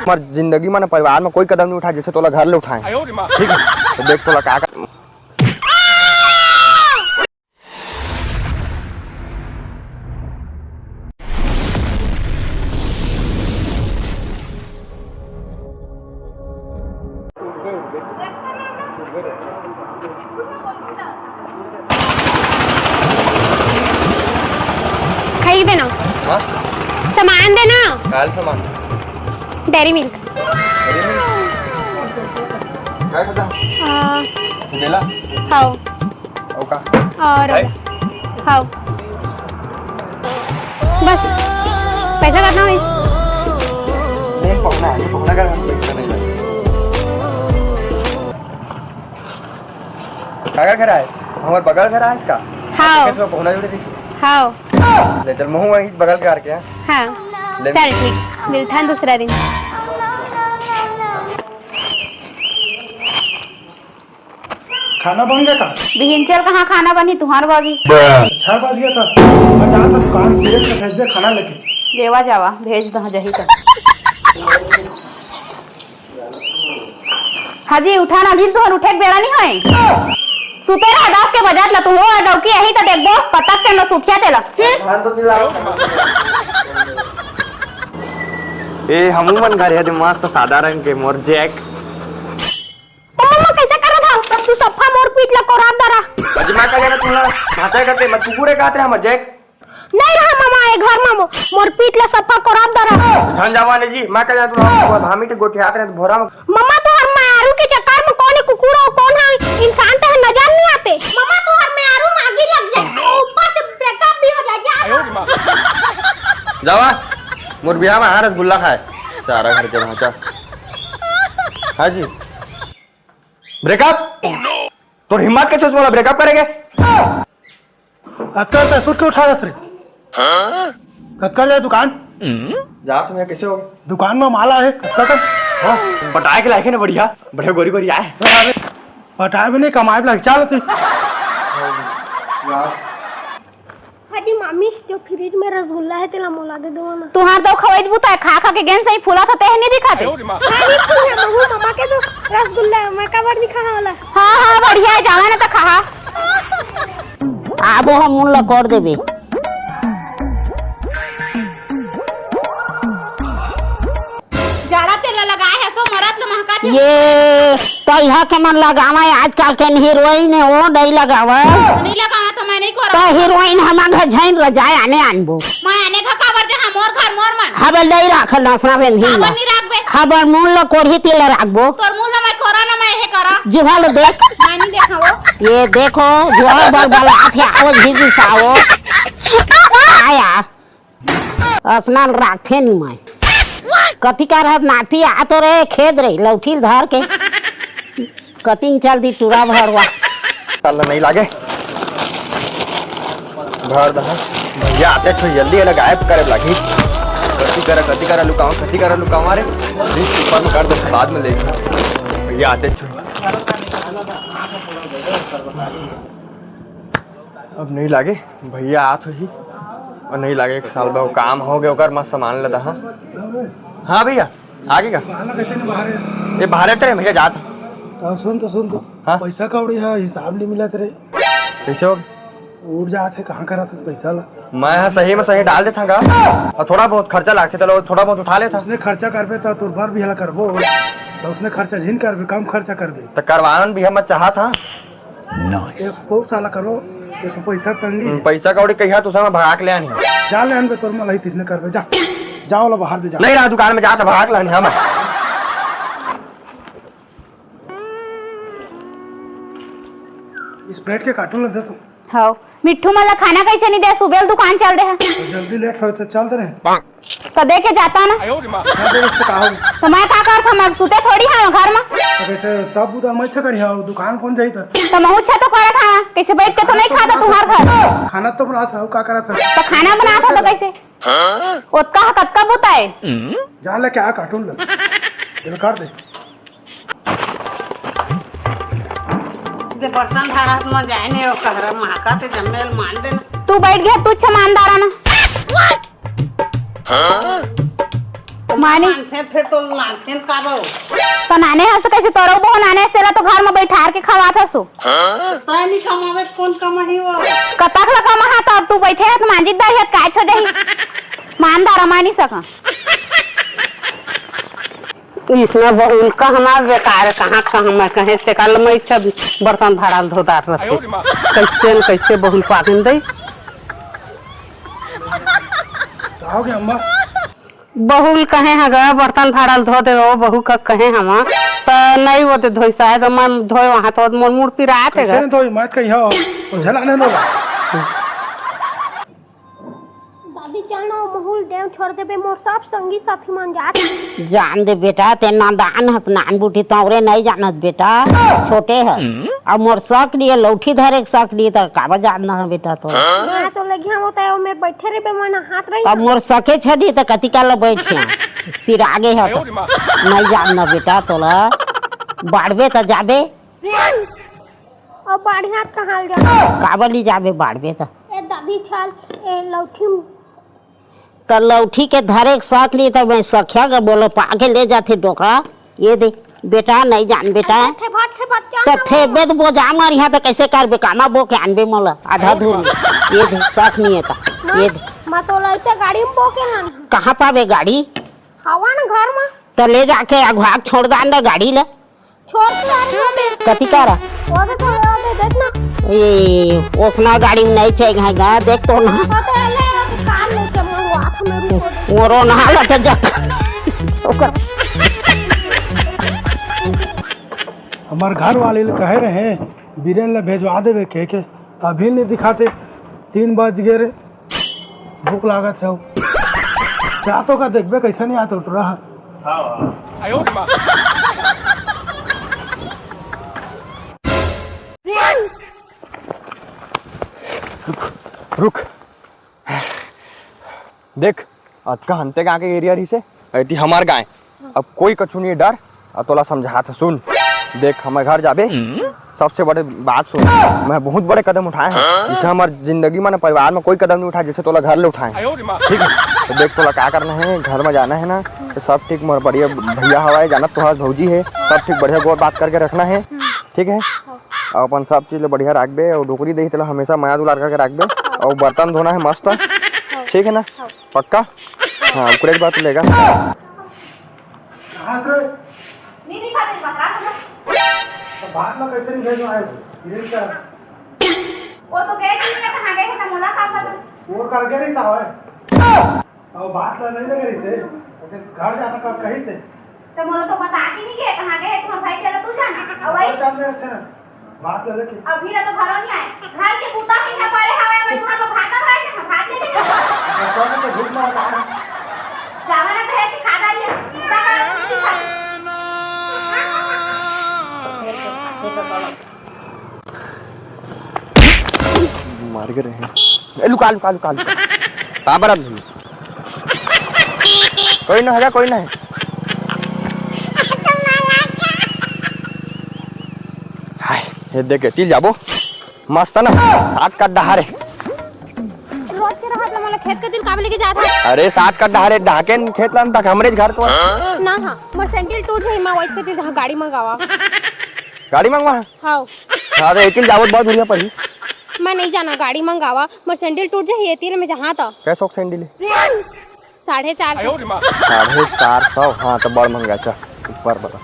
हमारी जिंदगी में परिवार में कोई कदम नहीं उठाए जैसे तोला घर ले उठाए। ठीक है तो देख तोला क्या खरीद देना। हाँ? सामान देना। काल सामान डेयरी मिल्क क्या खाता देला खाओ ओका और खाओ बस। पैसा कितना है? नहीं पकना है पकना कर पैसा नहीं लगे। कागर घर है हमारे बगल घर है इसका। हाँ कैसे पकना जुड़े थी? हाँ ले चल महू वहीं बगल के करके। हाँ चल ठीक मिलता है दूसरा दिन। खाना बन गया था? बिहिंचल कहाँ खाना बनी तुम्हार भाभी। 6 बज गया था। मैं जहाँ था दुकान भेज दे खाना लेके। देवा जावा भेज दो जही का। हाजी उठाना बिल तो उठे के बेरा नहीं होए। सुते रहा 10 के बजात ला तू हो डौकी यही तो देखबो पटक के न सुथिया तेला। धान तो चिल्लाओ ए हमू मन घर है दे मस्त सादा रंग के मोर जैक। तो मम्मा कैसे कर रहा था तू सफा मोर पीट ला कोराब दरा। अजमा का जाना तुला भाषा करते मत तू पूरे गाते हम जैक नहीं रहा मामा ए घर में मोर पीट ला सफा कोराब दरा। झन जावाने जी मां का जाना तुला भामी के गोठियात रहे भोरा में। मम्मा तो हर मारू के चक्कर में कौन है कुकुर और कौन है इंसान तो नजर नहीं आते। मम्मा तो हर मारू मागी लग जाए ऊपर से ब्रेकअप भी हो जाए। जावा मोर बियाह में रसगुल्ला खाए सारा घर के भाचा। हाँ जी ब्रेकअप तो हिम्मत कैसे बोला ब्रेकअप करेंगे? अक्कर पैसों के उठा रहा थे। कक्कर ले दुकान जा तुम यहाँ कैसे हो दुकान में माला है कक्कर का। हाँ पटाए के लायक है ना बढ़िया बड़े गोरी गोरी आए पटाए भी नहीं कमाए भी लग चल तू। हाजी मामी जो फ्रिज में रसगुल्ला है तेला मोला दे दो ना। तुहार तो खवेज बुता है खा खा के गेन सही फूला था ते नहीं दिखाते। नहीं फूल है बहू मामा के तो रसगुल्ला मैं कबर नहीं खाना वाला। हां हां बढ़िया है जाना ना तो खा। आबो हम मुल्ला कर देबे। जाड़ा तेल लगाए है सो मरत ल महका थे। ये तैहा के मन लगावा आजकल के हीरोइन है वो नहीं लगावा। नहीं लगावा तो मैं नहीं करो। तो हीरोइन हमार घर झैन रजाए आने आनबो। मैं आने का कबर जहां मोर घर मोर मन। हबल नहीं राखल नसना बेन ही। कबर नहीं राखबे। हबल मुल्ला कोढ़ी तेल राखबो। तोर मुल्ला मैं कोरा ना मैं हे करा। जिभाल देख मैं नहीं देखा वो। ये देखो जो है बल बल आथे आओ झिझी साओ आया स्नान राखे नहीं मैं कथी का रह नाती आ तो रे खेद रही लौठी धर के कटिंग चल दी टूरा भरवा चल नहीं लागे भर दहा भैया आते तो जल्दी है गायब करे लगी कथी करा लुकाओ मारे ऊपर में कर दो बाद में लेगा भैया आते तो अब नहीं लागे भैया आत ही और नहीं लागे 1 साल में काम हो गया ओकर मस्त सामान लेता। हाँ हाँ भैया आगे का ये बाहर तेरे भैया जात सुन तो हाँ? पैसा कौड़ी है हिसाब नहीं मिला तेरे कैसे हो उड़ जाते कहाँ करा था पैसा ला। मैं हाँ सही में सही डाल देता और थोड़ा बहुत खर्चा लागते चलो थोड़ा बहुत उठा लेता। उसने खर्चा करबे तो तुर भर भी हला करबो तो उसने खर्चा झिन करबे कम खर्चा करबे तो करवान भी हम चाहा था एक बहुत साला करो तो पैसा तंगी पैसा कौड़ी कहिया तुसा मैं भगा के ले आनी जा ले अनबे तोर मलाई तिसने करबे जा जाओ ला बाहर दे जा नहीं रहा दुकान में जाता भगा के लानी हम स्प्राइट के कार्टून दे तू। हां मिट्ठू मला खाना कैसे नहीं दे सुबह दुकान चल दे है तो जल्दी लेट हो तो चल दे तो दे के जाता ना तो मैं का करता मैं सुते थोड़ी हां घर में तो कैसे सब बुदा मैं छ करी हां दुकान कौन जाई तो मैं अच्छा तो करा था कैसे बैठ के तो नहीं खाता तुम्हार घर खाना तो बना था का करा था तो खाना बना था तो कैसे ओतका कतका बुताए जा ले क्या कार्टून ले चल कर दे जे बर्तन धारा में जाए ने कहरा माका ते जमेल मान देना तू बैठ गया तू ईमानदार ना मानी फिर तो नानखेन करो तो नाने हस तो कैसे तोरो बहू नाने तेरा तो घर में बैठार के खवात हसो तानी कमावे कौन कमाही वो कतक ला कमा हा तब तू बैठे है मांजित दाई है काय छ जाई मानदार मानी सका इसमें बहुल का हमार बेकार कहां मैं कहे से कल मैं सब बर्तन भाड़ाल धोदार रहते कैसे बहुल पागन दई आओगे अम्मा बहुल कहे हगा बर्तन भाड़ाल धो दे बहू का कहे हम तो नहीं वो तो धोई शायद मैं धोए वहां तो मोर मुड़ पिरात है कैसे धोई मत कहियो झलाने दो दादी चलना महूल देव छोड़ देबे मोर सब संगी साथी मान जात जान दे बेटा ते नादान हत नान बूटी तौरे नहीं जानत बेटा छोटे है अब मोर शक लिए लौठी धरे शक लिए तो काबा जानना है बेटा तो हां तो लगी हम होता है मैं बैठे रे बेमाना हाथ रही अब मोर सके छड़ी तो कतिका ल बैठे सिर आगे है तो नहीं जानना बेटा तोला बाड़बे तो जाबे अब बढ़िया कहां जा काबली जाबे बाड़बे तो ए दादी चल ए लौठी तो लौठी के धरे शक लिए तो मैं सखिया के बोलो पाके ले जाते डोका ये दे बेटा नहीं जान बेटा थे बच्चा तो ठेबे तो बोझा मार यहाँ तो कैसे करबे कामा बो के आनबे मोला आधा धूर ये दे शक नहीं है ये दे मैं तो ऐसे गाड़ी में बोके ना कहाँ पावे गाड़ी हवा ना घर में तो ले जाके अगवाक छोड़ दान ना गाड़ी ले छोड़ के आ रही हूं कति करा वो तो थोड़ा दे देखना ये ओसना गाड़ी में नहीं चाहिए देख तो ना पता है ले कार लेके मैं हाथ में रुको मोरो नहाला तो जा छोकर हमार घर वाले कहे रहे हैं बीरेन ला भेजवा देवे के अभी नहीं दिखाते 3 बज गए रे भूख लागत है तो का देखबे कैसा नहीं आता उठ रहा रुक देख आज का हंते गाँव के एरिया रही से ऐती हमार गाय अब कोई कछु नहीं डर और तोला समझा था सुन देख हमारे घर जाबे सबसे बड़े बात सुन मैं बहुत बड़े कदम उठाए हैं जिससे हमारे जिंदगी में परिवार में कोई कदम नहीं उठाया जैसे तोला घर ले उठाए ठीक है तो देख तोला क्या करना है घर में जाना है ना तो सब ठीक मोर बढ़िया भैया हवाए जाना तुम्हारा भौजी है सब ठीक बढ़िया गौर बात करके रखना है ठीक है और अपन सब चीज बढ़िया रखबे और डोकरी दही तेला हमेशा माया दुलार करके रखबे और बर्तन धोना है मस्त ठीक है ना पक्का हाँ उपरे की बात लेगा नहीं दिखा दे बकरा बाहर में कैसे नहीं भेजो आए वो तो गए कि नहीं कहां गए थे मोला खा खा वो कर के नहीं साहब और बात तो नहीं लगे से घर जाना का कहीं से तो मोला तो बता के नहीं गए कहां गए तुम भाई चलो तू जाना और भाई चल रहे थे बात ले लेके अभी तो घरों नहीं आए घर के कुत्ता ही ना पारे हवा में तुम तो भाता रहे थे भात ले तो तो भूख ना लगा जावना तो है कि खादा लिया कुत्ता का मार के रहे लुका लुका लुका लुका बराबर कोई ना है कोई ना है हाय ये देखे तील जाबो मस्त ना सात का डहारे रोज के रहत मला खेत के दिन काम लेके जात है अरे सात का डहारे ढाके खेत लान तक हमरे घर तो ना हां मोर सैंडल टूट गई मैं वैसे के जहां गाड़ी मंगावा गाड़ी मंगवा हां अरे एक जावत बहुत बढ़िया पड़ी मैं नहीं जाना गाड़ी मंगावा मोर सैंडल टूट जाए ये तीर में जहां था कैसे सैंडल 450 450 हाँ तो बड़ महंगा चा ऊपर बता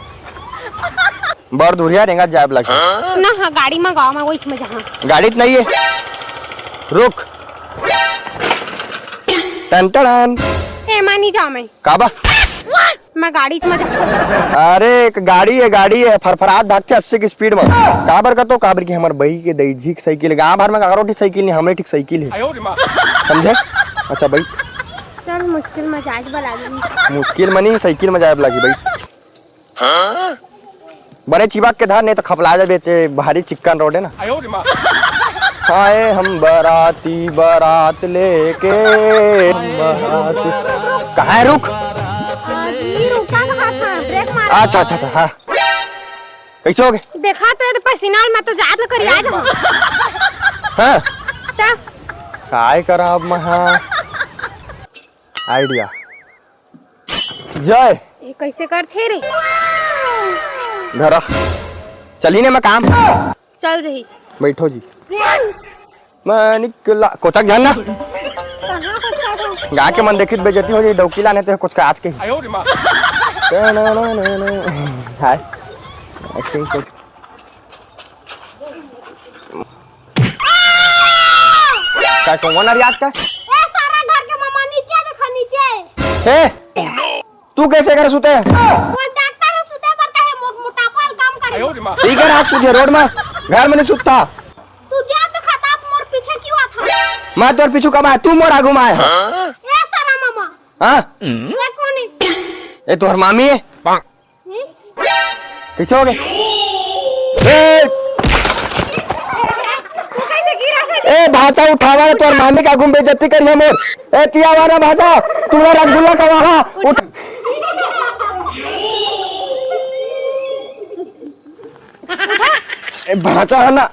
बड़ दूरिया रेंगा जाब लगे ना हां गाड़ी मंगावा मैं वही में जहां गाड़ी तो नहीं है रुक टन टन ए मैं नहीं जा मैं काबा मैं गाड़ी में अरे एक गाड़ी है फरफरात भागते 80 की स्पीड में काबर का तो काबर की हमारे बही के दई झीक साइकिल गांव भर में कारो ठीक साइकिल नहीं हमरे ठीक साइकिल है समझे अच्छा भाई चल मुश्किल में जाज बला दी मुश्किल में नहीं साइकिल में जाए लगी भाई बड़े चिबाक के धार नहीं तो खपला जाबे ते भारी चिक्कन रोड है ना आए हम बारात लेके कहाँ है रुक रुका कहाँ था ब्रेक मार अच्छा अच्छा अच्छा हाँ कैसे हो गए देखा तो पसीना में तो जात करी आज हम हाँ ता काय करा अब मैं हाँ आइडिया जय ये कैसे करते रे? धरा चली ने मैं काम चल रही। बैठो जी। मैं निकला कोचक जान ना कहाँ फंसा था? गा के मन देखित बेजती हो जी डौकी लाने तो कुछ का आज के हाय एक्टिंग कुछ क्या कौन आ रही आज का? ए सारा घर के मामा नीचे देखा नीचे। हे तू कैसे कर सुते वो डॉक्टर है सुते पर कहे मोटापा काम करे। ठीक है रात सुते रोड में घर में नहीं सुतता। तू जा तो खाता मोर पीछे क्यों आता? मैं तोर पीछू कब आया तू मोड़ा घुमाए है ए सारा मामा हाँ ये कौन है? ये तोहर मामी है हैं? कैसे हो गए तू कैसे गिरा था? ए भाषा उठावा है तोहर मामी का घूम बेइज्जती करी है मोर ए तिया वाला भाषा तूने रसगुल्ला का वहाँ उठ ए भाषा है ना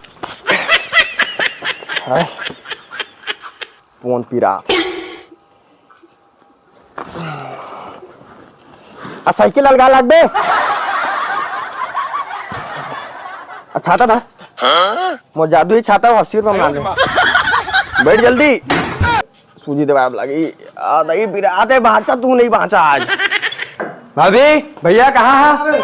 फोन पीरा आ साइकिल अलगा लग बे छाता था मोर जादू छाता 80 रुपया मांगे बैठ जल्दी सूजी दवाई लगी आ दही पीरा आते भाषा तू नहीं भाषा आज भाभी भैया कहाँ है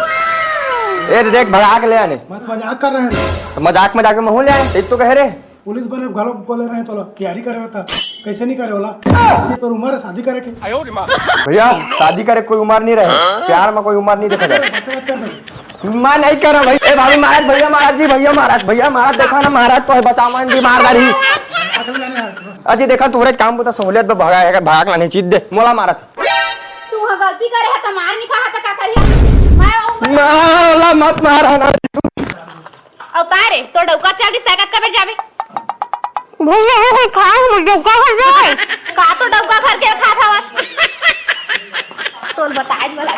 ए देख भगा के ले आने मैं तो मजाक कर रहे हैं। मजाक मजाक में ले आए तो कह रहे पुलिस बने घरों बोले रहे तो तैयारी करे होता कैसे नहीं करे होला ये तो उम्र है शादी करे की। भैया शादी करे कोई उम्र नहीं रहे प्यार में कोई उम्र नहीं देखा जाए बच्चे बच्चे मैं नहीं कर रहा भाई ए भाभी महाराज भैया महाराज जी भैया महाराज देखा ना महाराज तो है बचा मान दी मारदारी अजी देखा तोरे काम बता सहूलियत पे भगा है भाग लाने चीज दे मोला मारा तू हा गलती करे है त मार नहीं कहा त का करिया ना मत मारा ना अवतारे तो डौका चल दी सागत कबर जावे भैया खा डौका खा जाए का तो डौका भर के खा था बस तोल बताए वाला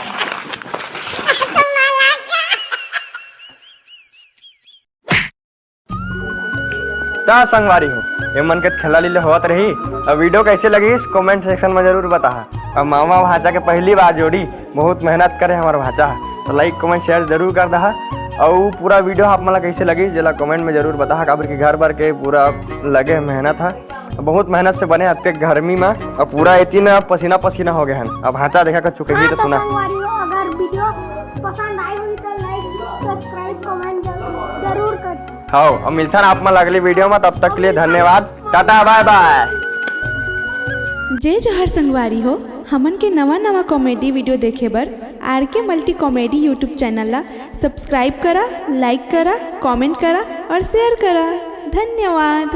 क्या संगवारी हो ये मन के खेला लीले होत रही। अब वीडियो कैसे लगी इस कमेंट सेक्शन में जरूर बता। अब मामा भाचा के पहली बार जोड़ी बहुत मेहनत करे हमारा भाचा तो लाइक कमेंट शेयर जरूर कर दहा और पूरा वीडियो आप मला कैसे लगी जला कमेंट में जरूर बता। काबर की घर भर के पूरा लगे मेहनत है बहुत मेहनत से बने आपके गर्मी में और पूरा इतनी में पसीना पसीना हो गया है। अब भाचा देखा कर चुके ही तो सुना। अगर वीडियो पसंद आई हुई तो लाइक सब्सक्राइब कमेंट जरूर कर। हाँ अब मिलता है आप मला अगली वीडियो में तब तक के लिए धन्यवाद टाटा बाय बाय। जय जोहर संगवारी हो हमन के नवा कॉमेडी वीडियो देखे बर RK multi comedy YouTube channel ला सब्सक्राइब करा लाइक करा कमेंट करा और शेयर करा धन्यवाद।